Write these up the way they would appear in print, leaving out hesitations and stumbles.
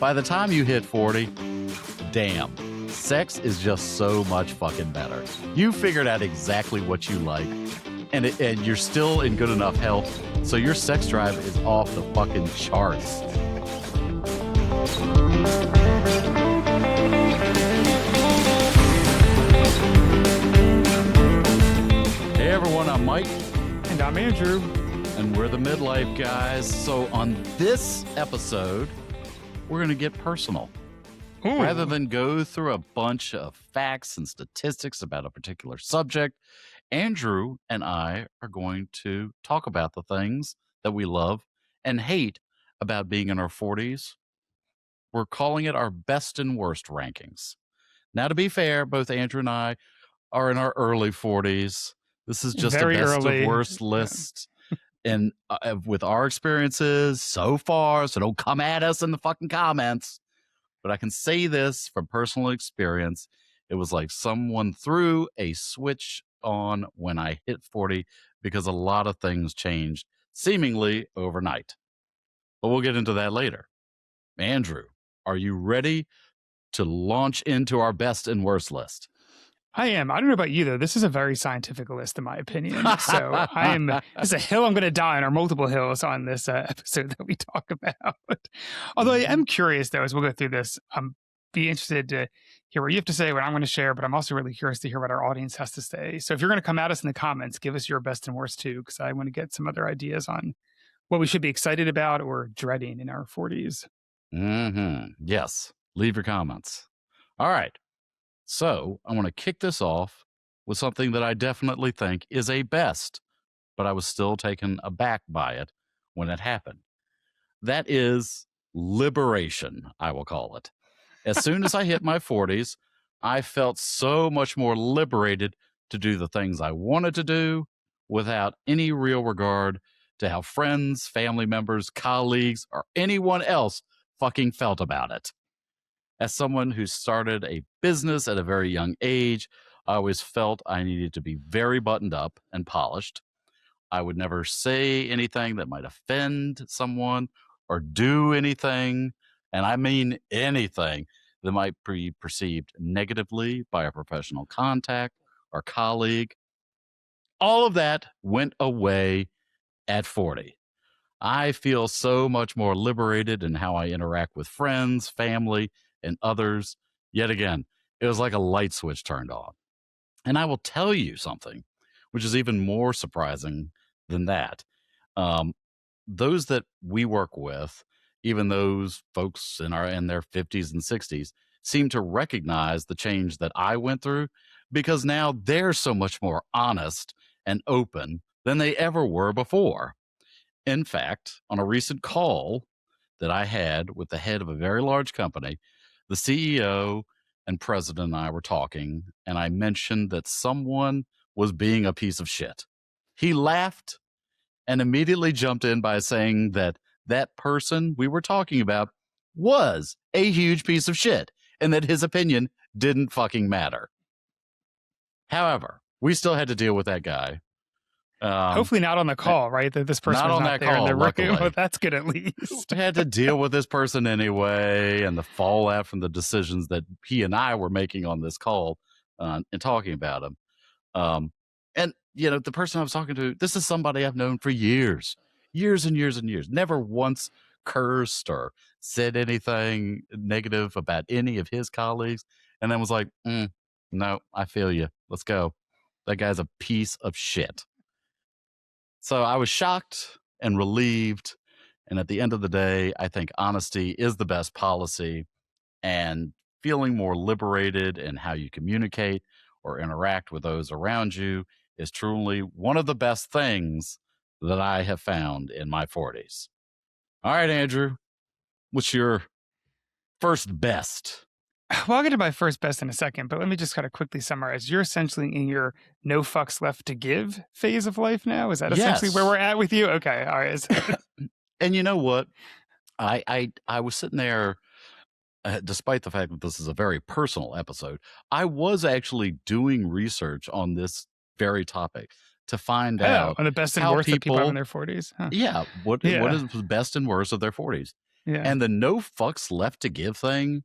by the time you hit 40, damn, sex is just so much fucking better. You figured out exactly what you like, and you're still in good enough health, so your sex drive is off the fucking charts. Hey everyone, I'm Mike. And I'm Andrew. And we're the Midlife Guys. So on this episode, we're going to get personal. Ooh. Rather than go through a bunch of facts and statistics about a particular subject, Andrew and I are going to talk about the things that we love and hate about being in our 40s. We're calling it our best and worst rankings. Now, to be fair, both Andrew and I are in our early 40s. This is just Very a best early. of worst list. And with our experiences so far, so don't come at us in the fucking comments. But I can say this from personal experience. It was like someone threw a switch on when I hit 40 because a lot of things changed seemingly overnight. But we'll get into that later. Andrew, are you ready to launch into our best and worst list? I am. I don't know about you, though. This is a very scientific list, in my opinion. So it's a hill I'm going to die on, or multiple hills on this episode that we talk about. Although I am curious, though, as we'll go through this, I'm be interested to hear what you have to say, what I'm going to share, but I'm also really curious to hear what our audience has to say. So if you're going to come at us in the comments, give us your best and worst, too, because I want to get some other ideas on what we should be excited about or dreading in our 40s. Yes. Leave your comments. All right. So I want to kick this off with something that I definitely think is a best, but I was still taken aback by it when it happened. That is liberation, I will call it. As soon as I hit my 40s, I felt so much more liberated to do the things I wanted to do without any real regard to how friends, family members, colleagues, or anyone else fucking felt about it. As someone who started a business at a very young age, I always felt I needed to be very buttoned up and polished. I would never say anything that might offend someone or do anything, and I mean anything, that might be perceived negatively by a professional contact or colleague. All of that went away at 40. I feel so much more liberated in how I interact with friends, family, and others. Yet again, it was like a light switch turned on. And I will tell you something, which is even more surprising than that. Those that we work with, even those folks in their 50s and 60s, seem to recognize the change that I went through because now they're so much more honest and open than they ever were before. In fact, on a recent call that I had with the head of a very large company, the CEO and president and I were talking, and I mentioned that someone was being a piece of shit. He laughed and immediately jumped in by saying that that person we were talking about was a huge piece of shit and that his opinion didn't fucking matter. However, we still had to deal with that guy. Hopefully not on the call, right? That this person not was on not that there call, and they're luckily. well, that's good at least. I had to deal with this person anyway, and the fallout from the decisions that he and I were making on this call and talking about him. And, you know, the person I was talking to, this is somebody I've known for years and years and years. Never once cursed or said anything negative about any of his colleagues. And then was like, no, I feel you. Let's go. That guy's a piece of shit. So I was shocked and relieved. And at the end of the day, I think honesty is the best policy, and feeling more liberated in how you communicate or interact with those around you is truly one of the best things that I have found in my 40s. All right, Andrew, what's your first best? Well, I'll get to my first best in a second, but let me just kind of quickly summarize. You're essentially in your no fucks left to give phase of life now? Is that essentially where we're at with you? Okay, all right. And you know what? I was sitting there, despite the fact that this is a very personal episode, I was actually doing research on this very topic to find out on the best and how worst that people have in people, their 40s. Huh. what is the best and worst of their 40s. Yeah. And the no fucks left to give thing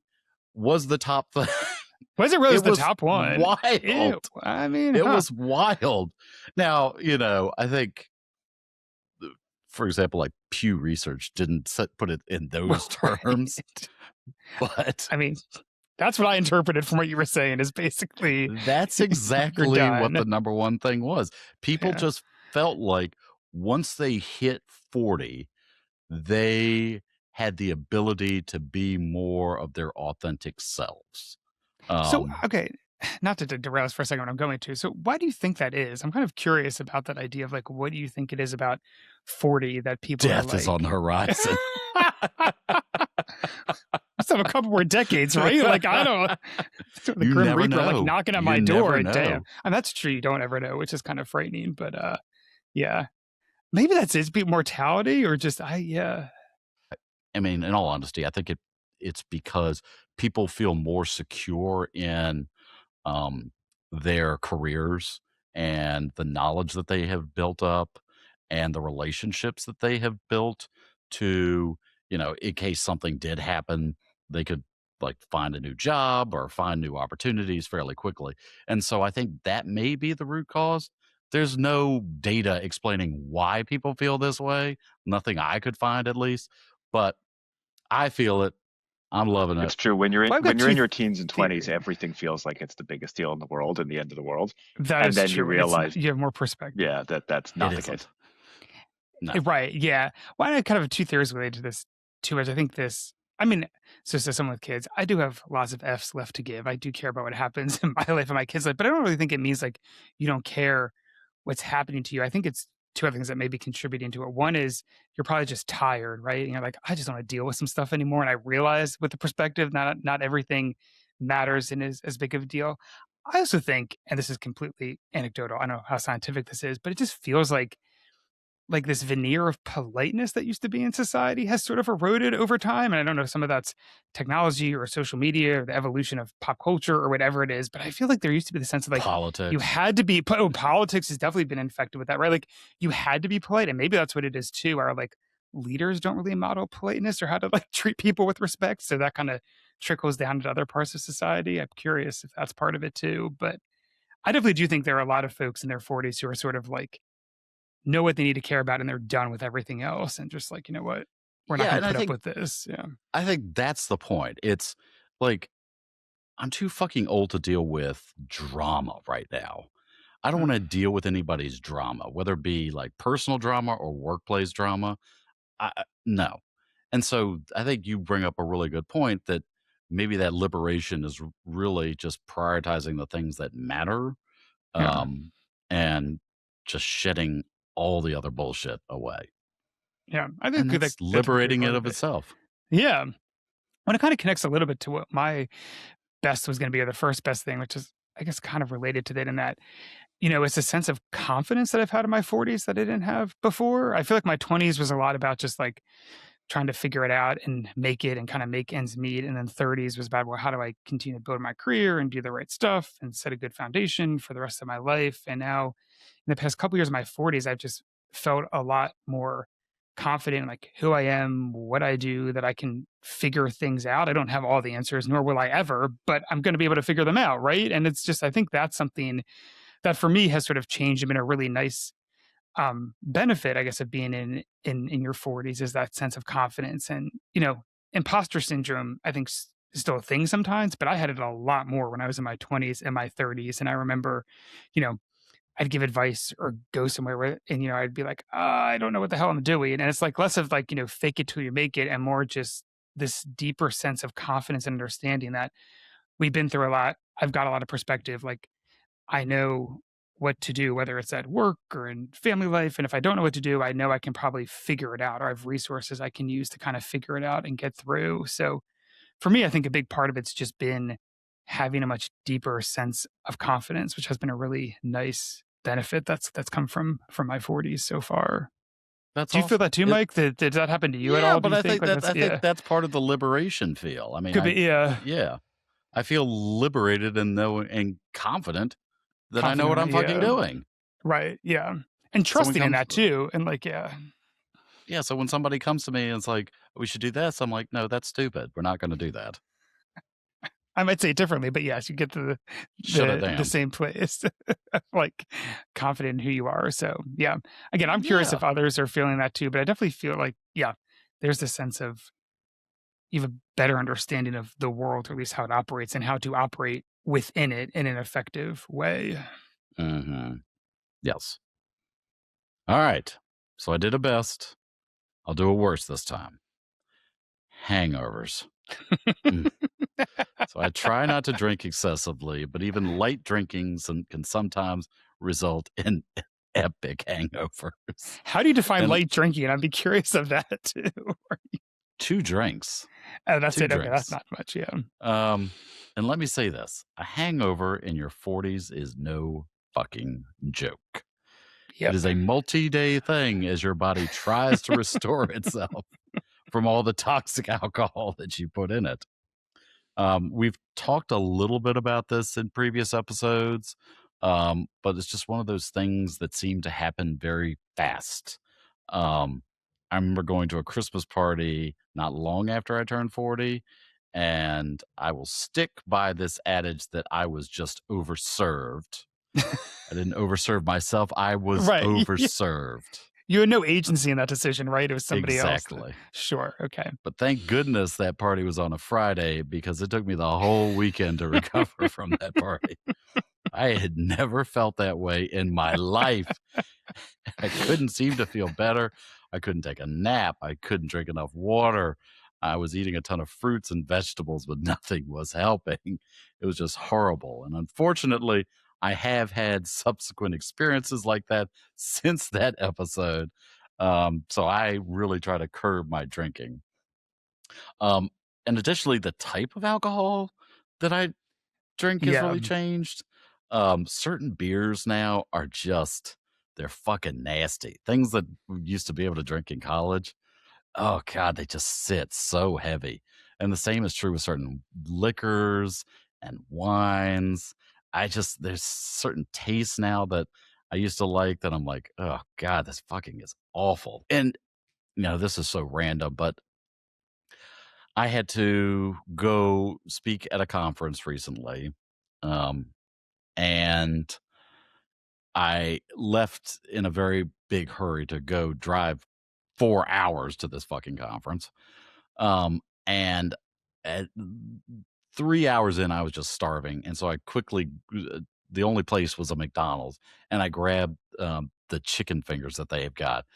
was the top thing. Was it really It the was top one? Ew. wild. I mean, It huh. was wild. Now, I think, for example, like Pew Research didn't put it in those terms, Right. but I mean, that's what I interpreted from what you were saying is basically that's you're exactly what done. the number one thing was. People Yeah. just felt like once they hit 40, they had the ability to be more of their authentic selves. So, Um, okay, not to derail us for a second, what I'm going to. So, why do you think that is? I'm kind of curious about that idea of like, what do you think it is about 40 that people are Death is on the like, horizon. let's have a couple more decades, right? Like, I don't, the You Grim never Reaper like know. knocking at You my never door. Damn. know. And that's true. You don't ever know, which is kind of frightening. But yeah, maybe that's it. Be mortality or just, yeah. I mean, in all honesty, I think it's because people feel more secure in um, their careers and the knowledge that they have built up and the relationships that they have built to, in case something did happen, they could like find a new job or find new opportunities fairly quickly. And so I think that may be the root cause. There's no data explaining why people feel this way, nothing I could find at least, but I feel it. I'm loving it. It's true. When you're in Well, I've got when you're two in your teens and 20s, theories. everything feels like it's the biggest deal in the world and the end of the world. That And is then you true. And it's not, realize, you have more perspective. yeah, that's It not the case. isn't. No. Right. Yeah. Well, I kind of have two theories related to this too. As I think I mean, so someone with kids, I do have lots of F's left to give. I do care about what happens in my life and my kids' life, but I don't really think it means like you don't care what's happening to you. I think it's two other things that may be contributing to it. One is you're probably just tired, right? And you're like, I just don't want to deal with some stuff anymore. And I realize with the perspective, not everything matters and is as big of a deal. I also think, and this is completely anecdotal, I don't know how scientific this is, but it just feels like this veneer of politeness that used to be in society has sort of eroded over time. And I don't know if some of that's technology or social media or the evolution of pop culture or whatever it is, but I feel like there used to be the sense of like you Politics. had to be politics has definitely been infected with that, right? Like you had to be polite. And maybe that's what it is too. Our like leaders don't really model politeness or how to like treat people with respect. So that kind of trickles down to other parts of society. I'm curious if that's part of it too. But I definitely do think there are a lot of folks in their 40s who are sort of like know what they need to care about and they're done with everything else and just like, you know what? We're not Yeah, going and to I put up think with this. Yeah. I think that's the point. It's like I'm too fucking old to deal with drama right now. I don't want to Mm. deal with anybody's drama, whether it be like personal drama or workplace drama. No. And so I think you bring up a really good point that maybe that liberation is really just prioritizing the things that matter, Yeah. um, and just shedding all the other bullshit away. Yeah. I think And that that's that's a big liberating it part of of it. itself. Yeah. When it kind of connects a little bit to what my best was going to be, or the first best thing, which is, I guess, kind of related to that in that, it's a sense of confidence that I've had in my 40s that I didn't have before. I feel like my 20s was a lot about just like trying to figure it out and make it and kind of make ends meet. And then 30s was about, well, how do I continue to build my career and do the right stuff and set a good foundation for the rest of my life? And now in the past couple years of my 40s, I've just felt a lot more confident in like who I am, what I do, that I can figure things out. I don't have all the answers, nor will I ever, but I'm going to be able to figure them out. Right. And it's just, I think that's something that for me has sort of changed and been a really nice benefit, I guess, of being in your 40s is that sense of confidence. And imposter syndrome, I think, is still a thing sometimes, but I had it a lot more when I was in my 20s and my 30s. And I remember, you know, I'd give advice or go somewhere where, and I'd be like, I don't know what the hell I'm doing. And it's like less of like, fake it till you make it, and more just this deeper sense of confidence and understanding that we've been through a lot. I've got a lot of perspective. Like I know what to do, whether it's at work or in family life. And if I don't know what to do, I know I can probably figure it out, or I have resources I can use to kind of figure it out and get through. So for me, I think a big part of it's just been having a much deeper sense of confidence, which has been a really nice benefit that's come from my 40s so far. That's Do you feel awesome. that too, Mike? Did that happen to you at Yeah, all? Do but you I think think like that that's I think yeah that's part of the liberation feel. I mean, could be yeah yeah, I feel liberated and confident that I know what confident I'm fucking yeah doing. right yeah and Someone trusting in comes that too and like yeah Yeah, so when somebody comes to me and it's like, we should do this. I'm like, no, that's stupid. We're not going to do that. I might say it differently, but yes, you get to Shut it the down. same place, like confident in who you are. So yeah, again, I'm curious Yeah. if others are feeling that too, but I definitely feel like, yeah, there's this sense of you have a better understanding of the world, or at least how it operates and how to operate within it in an effective way. Hmm. Yes. All right. So I did a best. I'll do a worse this time. Hangovers. Mm. So I try not to drink excessively, but even light drinkings can sometimes result in epic hangovers. How do you define And light drinking? I'd be curious of that too. two drinks, Oh, that's two it. Okay, that's drinks. not much. Yeah. Um, and let me say this, a hangover in your 40s is no fucking joke. It Yep. is a multi-day thing as your body tries to restore itself from all the toxic alcohol that you put in it. We've talked a little bit about this in previous episodes, but it's just one of those things that seem to happen very fast. Um, I remember going to a Christmas party not long after I turned 40, and I will stick by this adage that I was just overserved. I didn't overserve myself, I was Right. overserved. You had no agency in that decision, right? It was somebody else. Exactly. Sure. Okay. But thank goodness that party was on a Friday because it took me the whole weekend to recover from that party. I had never felt that way in my life. I couldn't seem to feel better. I couldn't take a nap. I couldn't drink enough water. I was eating a ton of fruits and vegetables, but nothing was helping. It was just horrible. And unfortunately, I have had subsequent experiences like that since that episode. So I really try to curb my drinking. Um, and additionally, the type of alcohol that I drink has Yeah. really changed. Certain beers now are just they're fucking nasty. Things that we used to be able to drink in college. Oh god, they just sit so heavy. And the same is true with certain liquors and wines. There's certain tastes now that I used to like that I'm like, oh god, this fucking is awful. And this is so random, but I had to go speak at a conference recently. Um, and I left in a very big hurry to go drive 4 hours to this fucking conference. And at 3 hours in, I was just starving, and so I quickly the only place was a McDonald's, and I grabbed, the chicken fingers that they have got.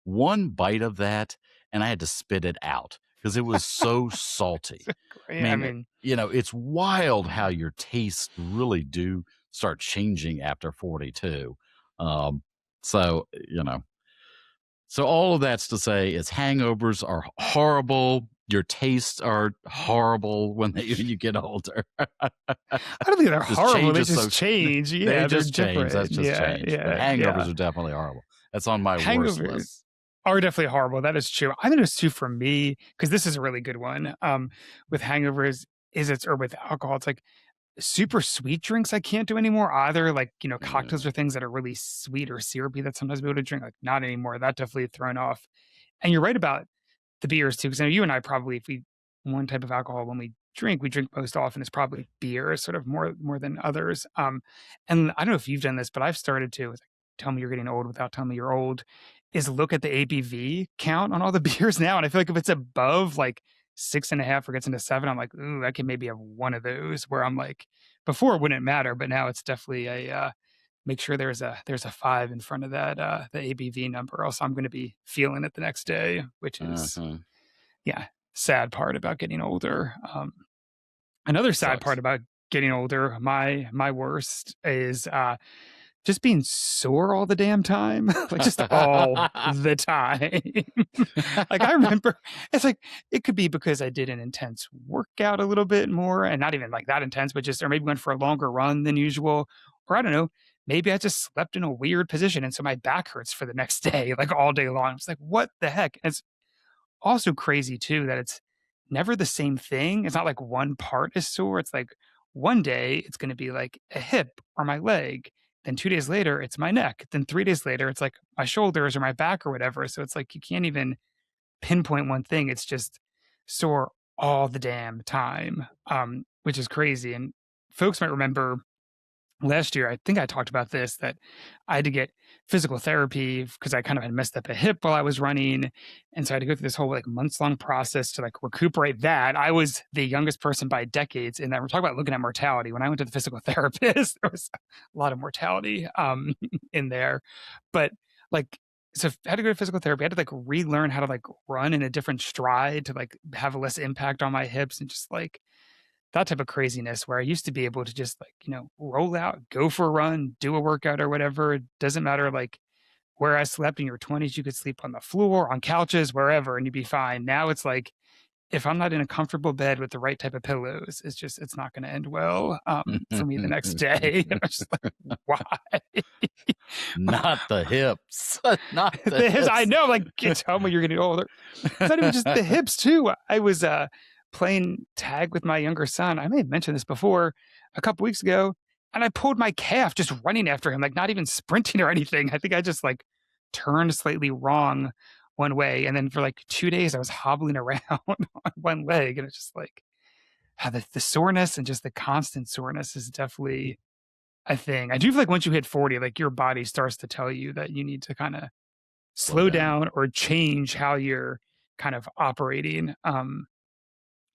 One bite of that, and I had to spit it out because it was so salty. I I mean, mean, it's wild how your tastes really do start changing after 42. Um, so, so all of that's to say is hangovers are horrible. Your tastes are horrible when you get older. I don't think they're Just horrible. They changes so just change. they Yeah, they're just change. That's different. just Yeah, change. But yeah, hangovers yeah. are definitely horrible. That's on my worst Hangovers list. are definitely horrible. That is true. I think it's too for me because this is a really good one. With hangovers, or with alcohol, it's like super sweet drinks I can't do anymore either. Like, cocktails Mm, or things that are really sweet or syrupy that sometimes be able to drink, like not anymore. That definitely thrown off. And you're right about the beers too, because I know you and I probably, if we one type of alcohol when we drink most often is probably beer, sort of more than others. And I don't know if you've done this, but I've started to like, tell me you're getting old without telling me you're old. Is look at the ABV count on all the beers now, and I feel like if it's above like 6.5 or gets into 7, I'm like, ooh, I can maybe have one of those. Where I'm like, before it wouldn't matter, but now it's definitely a make sure there's a 5 in front of that the ABV number, or else I'm going to be feeling it the next day, which is mhm. yeah, sad part about getting older. Another sad part Sucks. about getting older, my worst is just being sore all the damn time, like just all the time. Like I remember, it's like it could be because I did an intense workout a little bit more, and not even like that intense, but just or maybe went for a longer run than usual, or I don't know. Maybe I just slept in a weird position, and so my back hurts for the next day, like all day long. It's like, what the heck? And it's also crazy too that it's never the same thing. It's not like one part is sore. It's like one day it's going to be like a hip or my leg. Then 2 days later, it's my neck. Then 3 days later, it's like my shoulders or my back or whatever. So it's like you can't even pinpoint one thing. It's just sore all the damn time, which is crazy. And folks might remember last year, I think I talked about this, that I had to get physical therapy because I kind of had messed up a hip while I was running. And so I had to go through this whole like months long process to like recuperate that. I was the youngest person by decades in that. We're talking about looking at mortality. When I went to the physical therapist, there was a lot of mortality in there. But like, so I had to go to physical therapy. I had to like relearn how to like run in a different stride to like have less impact on my hips and just like that type of craziness where I used to be able to just like, roll out, go for a run, do a workout or whatever. It doesn't matter like where I slept in your 20s, you could sleep on the floor, on couches, wherever, and you'd be fine. Now it's like if I'm not in a comfortable bed with the right type of pillows, it's not going to end well for me the next day. And I'm just like, why? Not the hips. Not the The hips, I hips. know, like, tell me you're getting older. It's not even just the hips, too. I was playing tag with my younger son. I may have mentioned this before a couple weeks ago, and I pulled my calf just running after him, like not even sprinting or anything. I think I just like turned slightly wrong one way. And then for like 2 days, I was hobbling around on one leg. And it's just like, the soreness and just the constant soreness is definitely a thing. I do feel like once you hit 40, like your body starts to tell you that you need to kind of slow down or change how you're kind of operating.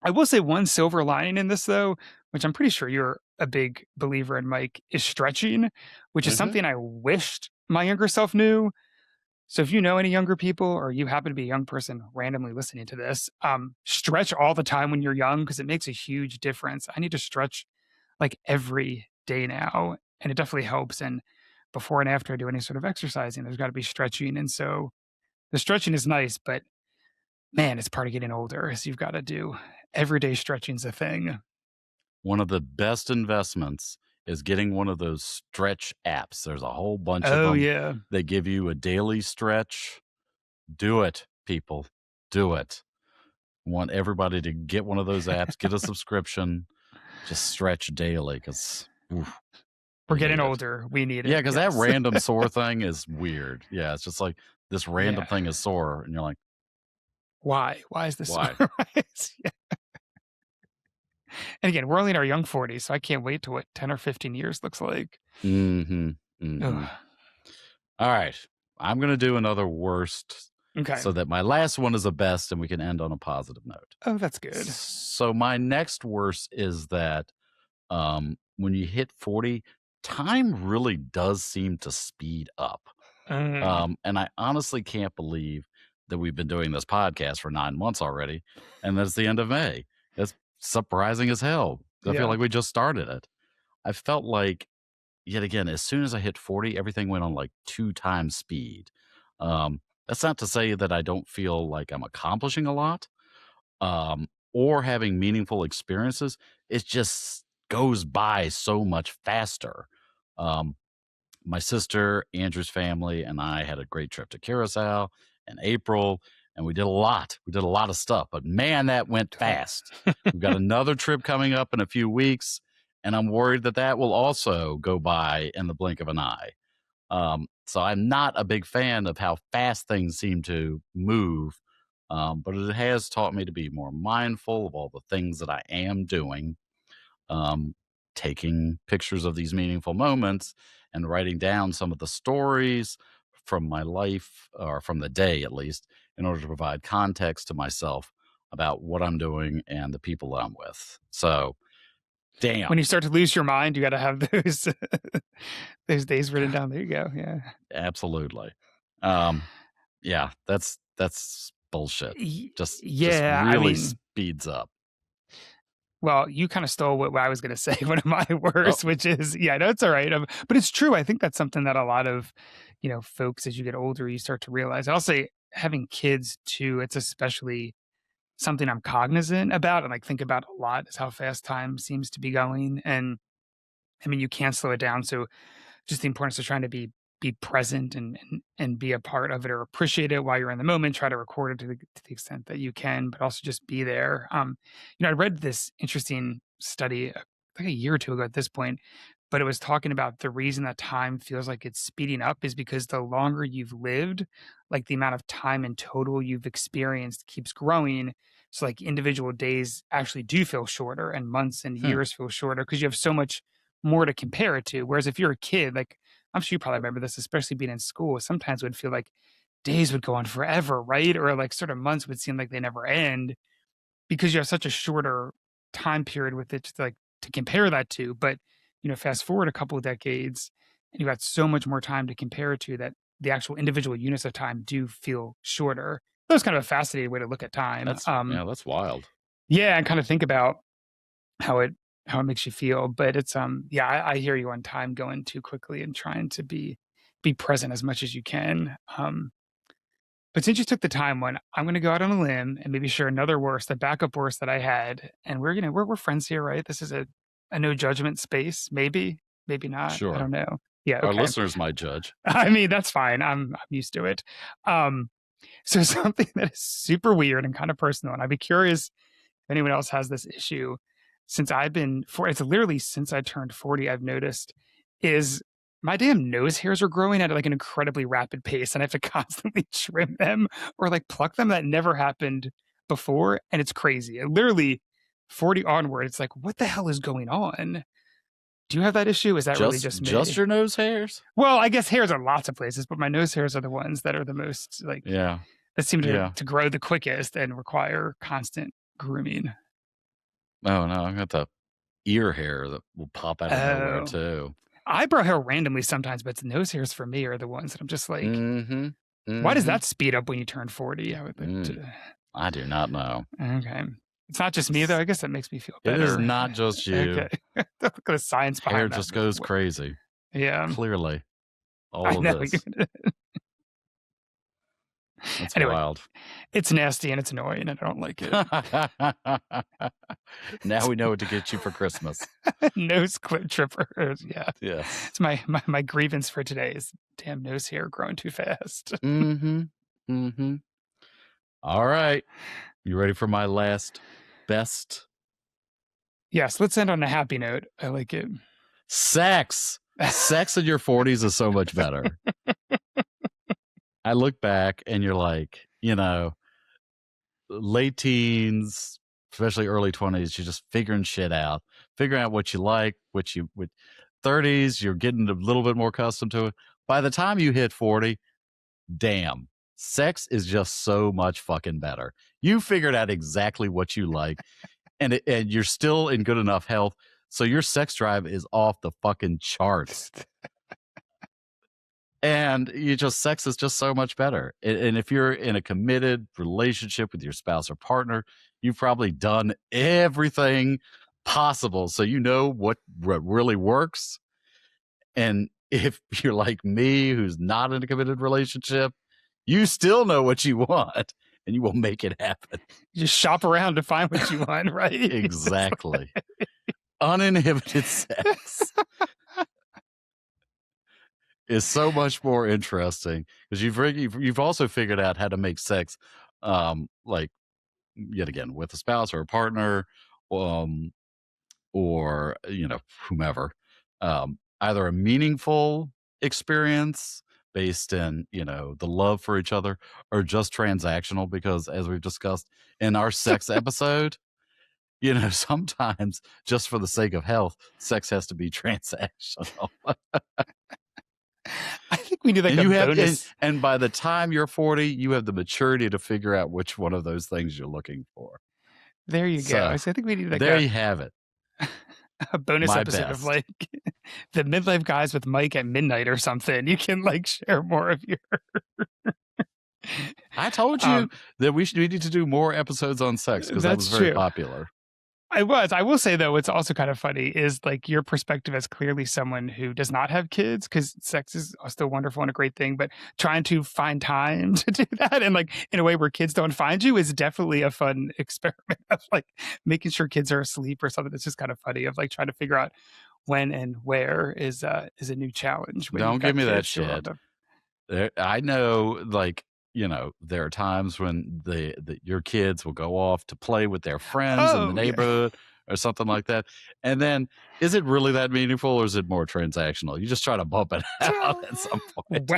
I will say one silver lining in this though, which I'm pretty sure you're a big believer in, Mike, is stretching, which is Mhm. something I wished my younger self knew. So if you know any younger people or you happen to be a young person randomly listening to this, stretch all the time when you're young because it makes a huge difference. I need to stretch like every day now, and it definitely helps. And before and after I do any sort of exercising, there's got to be stretching. And so the stretching is nice, but man, it's part of getting older. Is you've got to do everyday stretching's a thing. One of the best investments is getting one of those stretch apps. There's a whole bunch of Oh them. yeah. They give you a daily stretch. Do it, people. Do it. I want everybody to get one of those apps, get a subscription, just stretch daily because We're we getting need it. older. We need Yeah, it. because that Yes. random sore thing is weird. Yeah, it's just like this random Yeah. thing is sore, and you're like, Why? Why is this so why? right? Yeah. And again, we're only in our young 40s, so I can't wait to what 10 or 15 years looks like. Mm-hmm. Ugh. Mm-hmm. All right. I'm gonna do another worst Okay. so that my last one is a best and we can end on a positive note. Oh, that's good. So my next worst is that when you hit 40, time really does seem to speed up. And I honestly can't believe that we've been doing this podcast for 9 months already, and that's the end of May. It's surprising as hell. I feel Yeah. like we just started it. I felt like, yet again, as soon as I hit 40, everything went on like 2 times speed. That's not to say that I don't feel like I'm accomplishing a lot, or having meaningful experiences. It just goes by so much faster. Um, my sister, Andrew's family, and I had a great trip to Curacao in April, and we did a lot. We did a lot of stuff, but man, that went fast. We've got another trip coming up in a few weeks, and I'm worried that that will also go by in the blink of an eye. So I'm not a big fan of how fast things seem to move, but it has taught me to be more mindful of all the things that I am doing, um, taking pictures of these meaningful moments and writing down some of the stories from my life or from the day at least in order to provide context to myself about what I'm doing and the people that I'm with. So, When damn. you start to lose your mind, you got to have those those days written down. There you go. Yeah. Absolutely. Um, yeah, that's bullshit. Just Yeah. I really mean, speeds up. well, you kind of stole what I was going to say. One of my Oh, worst, which is, yeah, no, it's all right. But it's true. I think that's something that a lot of, folks as you get older, you start to realize. I'll say having kids too, it's especially something I'm cognizant about and like think about a lot is how fast time seems to be going. And I mean, you can't slow it down. So just the importance of trying to be present and be a part of it or appreciate it while you're in the moment. Try to record it to the extent that you can, but also just be there. I read this interesting study like a year or two ago at this point, but it was talking about the reason that time feels like it's speeding up is because the longer you've lived, like the amount of time in total you've experienced keeps growing. So like individual days actually do feel shorter and months and Hmm. years feel shorter because you have so much more to compare it to. Whereas if you're a kid, like I'm sure you probably remember this, especially being in school, sometimes it would feel like days would go on forever, right? Or like sort of months would seem like they never end because you have such a shorter time period with it to like to compare that to. But fast forward a couple of decades, and you've got so much more time to compare it to that the actual individual units of time do feel shorter. That was kind of a fascinating way to look at time. That's wild. Yeah, and kind of think about how it how it makes you feel. But it's yeah, I hear you on time going too quickly and trying to be present as much as you can. But since you took the time one, I'm gonna go out on a limb and maybe share another worst, the backup worst that I had. And we're friends here, right? This is a no judgment space. Maybe, maybe not. I Sure. don't know. Yeah, Our okay. listeners might judge. I mean, that's fine. I'm used to it. Um, so something that is super weird and kind of personal, and I'd be curious if anyone else has this issue. Since I've been for it's literally since I turned 40, I've noticed is my damn nose hairs are growing at like an incredibly rapid pace, and I have to constantly trim them or like pluck them. That never happened before, and it's crazy. And literally 40 onward, it's like, what the hell is going on? Do you have that issue? Is that really just Just me? your nose hairs? Well, I guess hairs are lots of places, but my nose hairs are the ones that are the most like Yeah. that seem Yeah. to grow the quickest and require constant grooming. Oh no, I got the ear hair that will pop out of nowhere Oh, too. eyebrow hair randomly sometimes, but it's nose hairs for me are the ones that I'm just like, Mm-hmm. why does Mm-hmm. that speed up when you turn 40? I would like to. I do not know. Okay. It's not just me though. I guess that makes me feel It is better. not just you. Okay. Look at the science Hair behind that. just goes crazy. Yeah. Clearly. All I of know. this. That's Anyway, wild. it's nasty and it's annoying and I don't like it. Now we know what to get you for Christmas. Nose clip trippers. Yeah. Yes. It's my grievance for today is damn nose hair growing too fast. Mm-hmm. Mm-hmm. All right. You ready for my last best? Yes, let's end on a happy note. I like it. Sex. Sex in your 40s is so much better. I look back and you're like, late teens, especially early 20s, you're just figuring shit out, figuring out what you like, with 30s, you're getting a little bit more accustomed to it. By the time you hit 40, damn, sex is just so much fucking better. You figured out exactly what you like, and you're still in good enough health, so your sex drive is off the fucking charts. And sex is just so much better. And if you're in a committed relationship with your spouse or partner, you've probably done everything possible. So you know what really works. And if you're like me, who's not in a committed relationship, you still know what you want and you will make it happen. You just shop around to find what you want, right? Exactly. Uninhibited sex is so much more interesting because you've also figured out how to make sex, like yet again with a spouse or a partner, or whomever, either a meaningful experience based in the love for each other, or just transactional because, as we've discussed in our sex episode, sometimes just for the sake of health, sex has to be transactional. I think we need like And a you have, bonus. and by the time you're 40, you have the maturity to figure out which one of those things you're looking for. There you So, go. So I think we need like there you have it. a bonus My episode of best. like the midlife guys with Mike at midnight or something. You can like share more of your. I told you that we need to do more episodes on sex because that was That's very true. popular. I will say though, what's also kind of funny is like your perspective as clearly someone who does not have kids, because sex is still wonderful and a great thing, but trying to find time to do that and like in a way where kids don't find you is definitely a fun experiment of like making sure kids are asleep or something. That's just kind of funny of like trying to figure out when and where is a new challenge. When Don't you've got give me that kids who are shit. I know, like, there are times when your kids will go off to play with their friends in the neighborhood or something like that. And then, is it really that meaningful, or is it more transactional? You just try to bump it out at some point.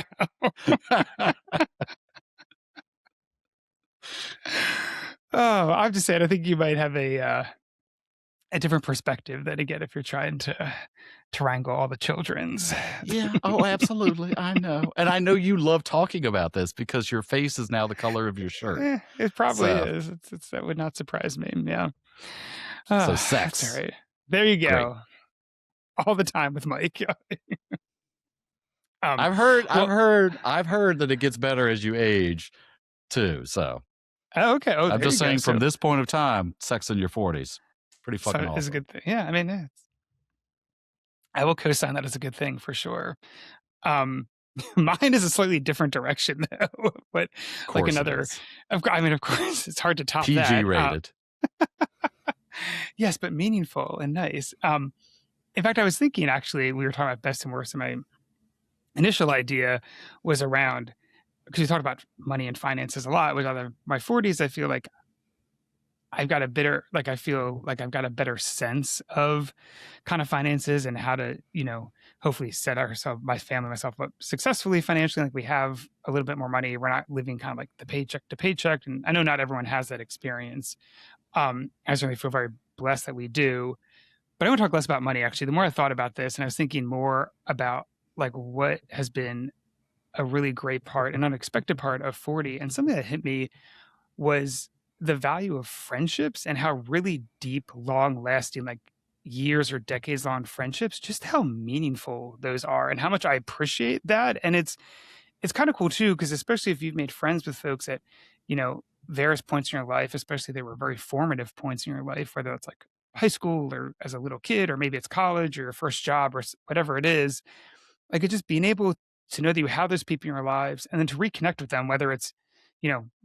Wow. Oh, I'm just saying, I think you might have a different perspective than, again, if you're trying to wrangle all the children's. Yeah. Oh, absolutely. I know. And I know you love talking about this because your face is now the color of your shirt. It probably So, is. That would not surprise me. Yeah. so That's sex. all right. There you Great. go. All the time with Mike. I've heard that it gets better as you age too. So Okay. Oh, I'm there just you go. saying, from So, this point of time, sex in your 40s, pretty so fucking it's a awesome. good thing. Yeah. I mean, I will co-sign that as a good thing for sure. Mine is a slightly different direction though, but Of like course it another. is. Of course, it's hard to top PG that. rated. Yes, but meaningful and nice. In fact, I was thinking, actually, we were talking about best and worst, and my initial idea was around, because we talked about money and finances a lot. With other my 40s, I feel like I've got a better, like I feel like I've got a better sense of kind of finances and how to, hopefully set ourselves, my family, myself up successfully financially. Like we have a little bit more money. We're not living kind of like the paycheck to paycheck. And I know not everyone has that experience. I certainly feel very blessed that we do. But I want to talk less about money, actually. The more I thought about this, and I was thinking more about like what has been a really great part, an unexpected part of 40, and something that hit me was the value of friendships and how really deep, long lasting, like years or decades long friendships, just how meaningful those are and how much I appreciate that. And it's kind of cool too, because especially if you've made friends with folks at, various points in your life, especially they were very formative points in your life, whether it's like high school or as a little kid, or maybe it's college or your first job or whatever it is, like it just being able to know that you have those people in your lives and then to reconnect with them, whether it's,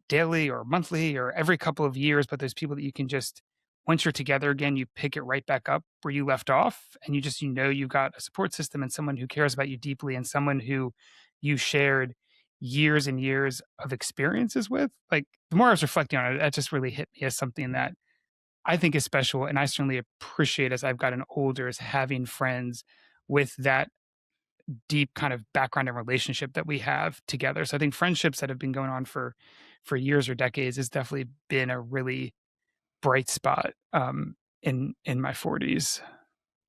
daily or monthly or every couple of years, but those people that you can just, once you're together again, you pick it right back up where you left off. And you just, you've got a support system and someone who cares about you deeply and someone who you shared years and years of experiences with. Like the more I was reflecting on it, that just really hit me as something that I think is special. And I certainly appreciate as I've gotten older is having friends with that deep kind of background and relationship that we have together. So I think friendships that have been going on for years or decades has definitely been a really bright spot in my 40s.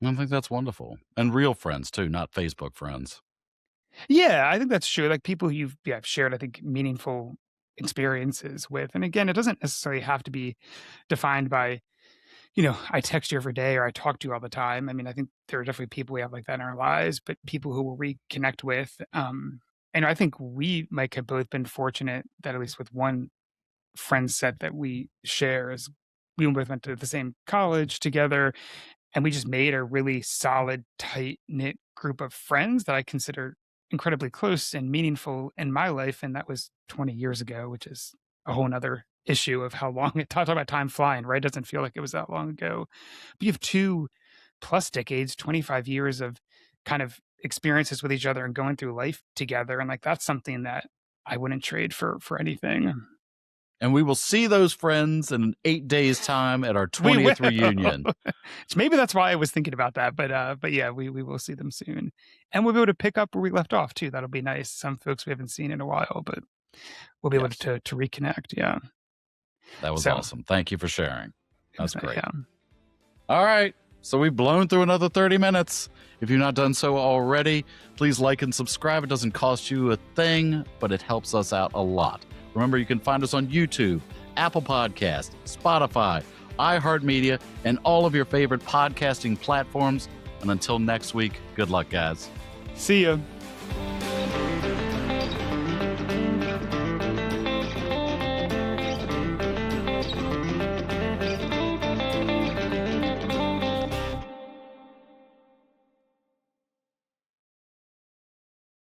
I think that's wonderful. And real friends too, not Facebook friends. Yeah, I think that's true. Like people who I've shared, I think, meaningful experiences with. And again, it doesn't necessarily have to be defined by, I text you every day or I talk to you all the time. I mean, I think there are definitely people we have like that in our lives, but people who we'll reconnect with. And I think we, Mike, have both been fortunate that at least with one friend set that we share is we both went to the same college together, and we just made a really solid, tight knit group of friends that I consider incredibly close and meaningful in my life. And that was 20 years ago, which is a whole nother issue of how long it talk about time flying, right? It doesn't feel like it was that long ago. But you have 2+ decades, 25 years of kind of experiences with each other and going through life together. And like that's something that I wouldn't trade for anything. And we will see those friends in 8 days' time at our We 20th will. reunion. So maybe that's why I was thinking about that. But yeah, we will see them soon. And we'll be able to pick up where we left off too. That'll be nice. Some folks we haven't seen in a while, but we'll be able Yes. to reconnect. Yeah. That was So awesome. Thank you for sharing. That's great. Yeah. All right. So we've blown through another 30 minutes. If you've not done so already, please like and subscribe. It doesn't cost you a thing, but it helps us out a lot. Remember, you can find us on YouTube, Apple Podcast, Spotify, iHeartMedia, and all of your favorite podcasting platforms. And until next week, good luck, guys. See ya.